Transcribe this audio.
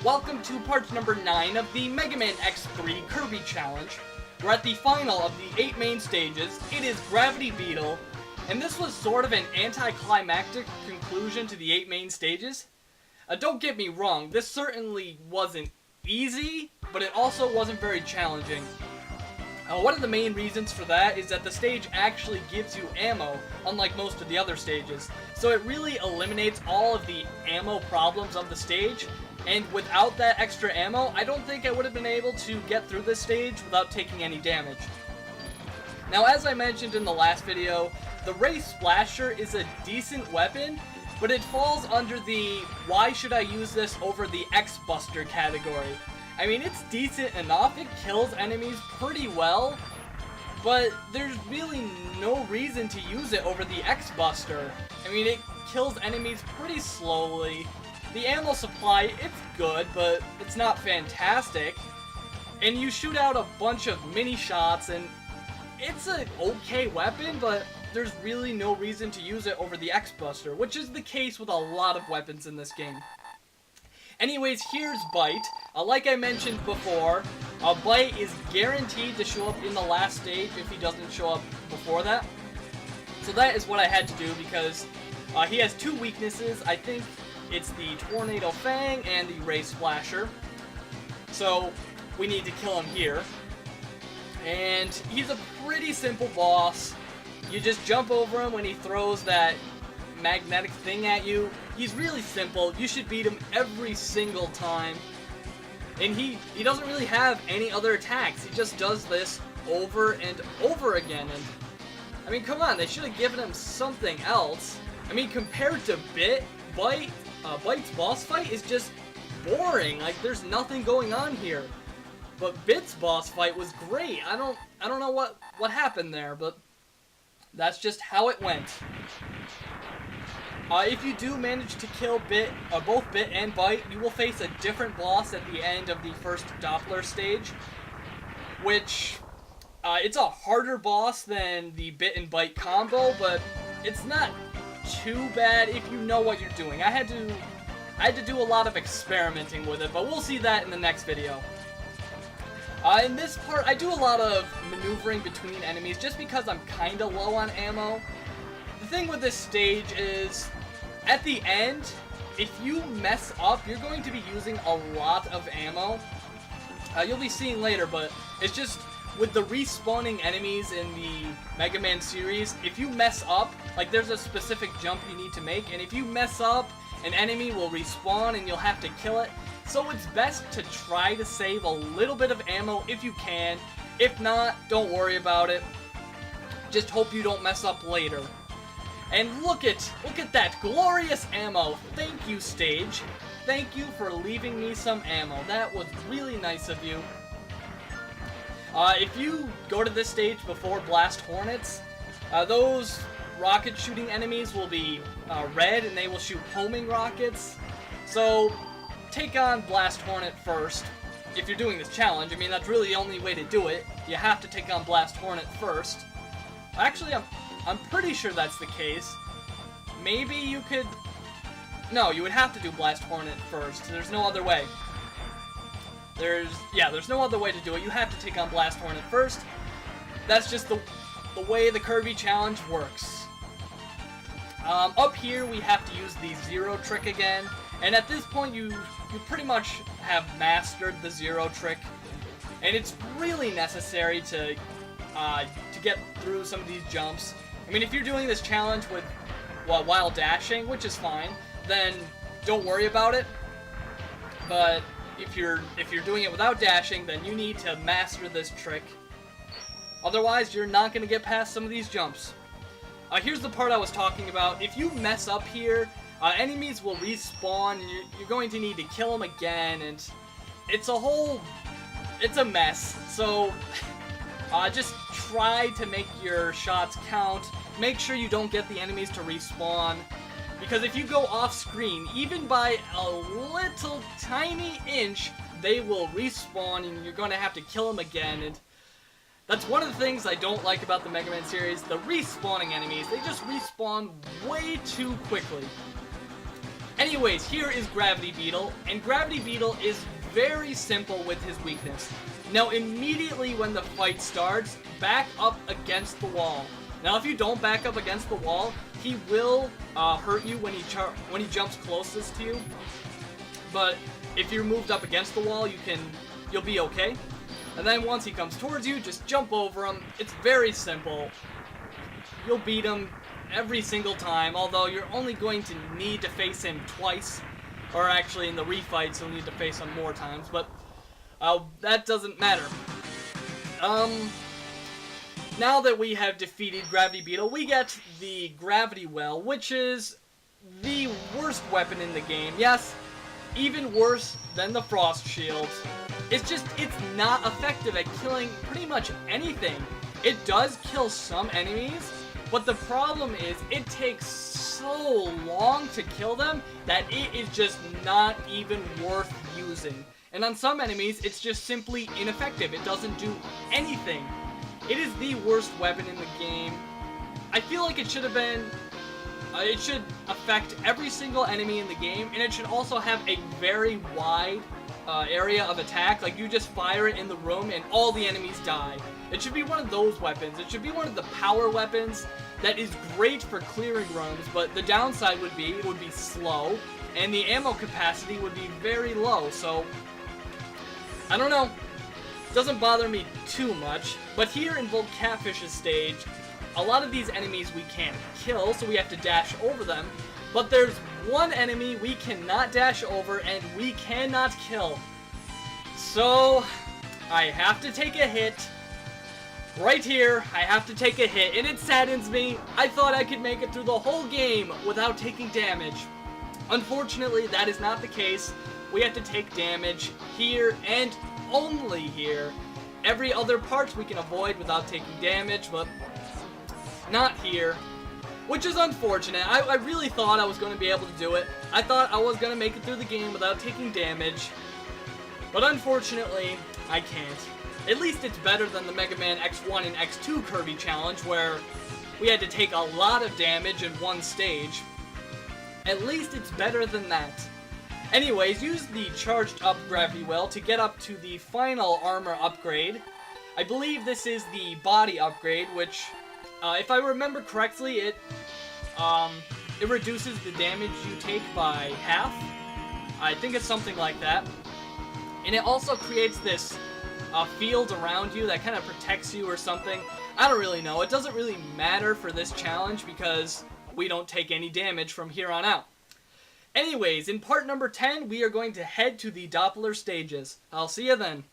Welcome to part number 9 of the Mega Man X3 Kirby Challenge. We're at the final of the 8 main stages. It is Gravity Beedle, and this was sort of an anticlimactic conclusion to the 8 main stages. Don't get me wrong, this certainly wasn't easy, but it also wasn't very challenging. One of the main reasons for that is that the stage actually gives you ammo, unlike most of the other stages. So it really eliminates all of the ammo problems of the stage, and without that extra ammo, I don't think I would have been able to get through this stage without taking any damage. Now, as I mentioned in the last video, the Ray Splasher is a decent weapon, but it falls under the why should I use this over the X-Buster category. I mean, it's decent enough, it kills enemies pretty well, but there's really no reason to use it over the X-Buster. I mean, it kills enemies pretty slowly. The ammo supply, it's good, but it's not fantastic. And you shoot out a bunch of mini shots, and it's an okay weapon, but there's really no reason to use it over the X-Buster, which is the case with a lot of weapons in this game. Anyways, here's Bite. Like I mentioned before, Bite is guaranteed to show up in the last stage if he doesn't show up before that. So that is what I had to do because he has two weaknesses. I think it's the Tornado Fang and the Ray Splasher. So we need to kill him here. And he's a pretty simple boss. You just jump over him when he throws that magnetic thing at you. He's really simple. You should beat him every single time. And he doesn't really have any other attacks. He just does this over and over again. And I mean, come on, they should have given him something else. I mean, compared to Bite's boss fight is just boring. Like, there's nothing going on here. But Bit's boss fight was great. I don't know what happened there, but that's just how it went. If you do manage to kill both Bit and Bite, you will face a different boss at the end of the first Doppler stage, which it's a harder boss than the Bit and Bite combo, but it's not too bad if you know what you're doing. I had to do a lot of experimenting with it, but we'll see that in the next video. In this part, I do a lot of maneuvering between enemies just because I'm kinda low on ammo. The thing with this stage is, at the end, if you mess up, you're going to be using a lot of ammo. You'll be seeing later, but it's just with the respawning enemies in the Mega Man series, if you mess up, like there's a specific jump you need to make, and if you mess up, an enemy will respawn and you'll have to kill it. So it's best to try to save a little bit of ammo if you can. If not, don't worry about it. Just hope you don't mess up later. And look at that glorious ammo. Thank you, stage. Thank you for leaving me some ammo. That was really nice of you. If you go to this stage before Blast Hornets, those rocket shooting enemies will be red and they will shoot homing rockets. So take on Blast Hornet first. If you're doing this challenge, I mean, that's really the only way to do it. You have to take on Blast Hornet first. Actually, I'm pretty sure that's the case. Maybe you could... No, you would have to do Blast Hornet first. There's no other way. There's no other way to do it. You have to take on Blast Hornet first. That's just the way the Kirby challenge works. Up here, we have to use the zero trick again. And at this point, you pretty much have mastered the zero trick. And it's really necessary to get through some of these jumps. I mean, if you're doing this challenge with while dashing, which is fine, then don't worry about it. But if you're doing it without dashing, then you need to master this trick. Otherwise, you're not going to get past some of these jumps. Here's the part I was talking about. If you mess up here, enemies will respawn, and you're going to need to kill them again, and it's a mess. So just try to make your shots count. Make sure you don't get the enemies to respawn, because if you go off screen, even by a little tiny inch, they will respawn and you're going to have to kill them again. And that's one of the things I don't like about the Mega Man series, the respawning enemies. They just respawn way too quickly. Anyways, here is Gravity Beedle, and Gravity Beedle is very simple with his weakness. Now, immediately when the fight starts, back up against the wall. Now, if you don't back up against the wall, he will hurt you when he jumps closest to you. But if you're moved up against the wall, you'll be okay. And then once he comes towards you, just jump over him. It's very simple. You'll beat him every single time, although you're only going to need to face him twice. Or actually, in the refights, you'll need to face him more times, but that doesn't matter. Now that we have defeated Gravity Beedle, we get the Gravity Well, which is the worst weapon in the game. Yes, even worse than the Frost Shield. It's not effective at killing pretty much anything. It does kill some enemies, but the problem is it takes so long to kill them that it is just not even worth using. And on some enemies, it's just simply ineffective. It doesn't do anything. It is the worst weapon in the game. I feel like it should have been... it should affect every single enemy in the game, and it should also have a very wide area of attack. Like, you just fire it in the room and all the enemies die. It should be one of those weapons. It should be one of the power weapons that is great for clearing rooms, but the downside would be it would be slow, and the ammo capacity would be very low, so... I don't know. Doesn't bother me too much, but here in Volt Catfish's stage, a lot of these enemies we can't kill, so we have to dash over them, but there's one enemy we cannot dash over and we cannot kill. So, I have to take a hit. Right here, I have to take a hit, and it saddens me. I thought I could make it through the whole game without taking damage. Unfortunately, that is not the case. We have to take damage here and only here. Every other part we can avoid without taking damage, but not here, which is unfortunate. I really thought I was going to be able to do it. I thought I was going to make it through the game without taking damage, but unfortunately, I can't. At least it's better than the Mega Man X1 and X2 Kirby challenge, where we had to take a lot of damage in one stage. At least it's better than that. Anyways, use the charged up Gravity Well to get up to the final armor upgrade. I believe this is the body upgrade, which, if I remember correctly, it reduces the damage you take by half. I think it's something like that. And it also creates this field around you that kind of protects you or something. I don't really know. It doesn't really matter for this challenge because we don't take any damage from here on out. Anyways, in part number 10, we are going to head to the Doppler stages. I'll see you then.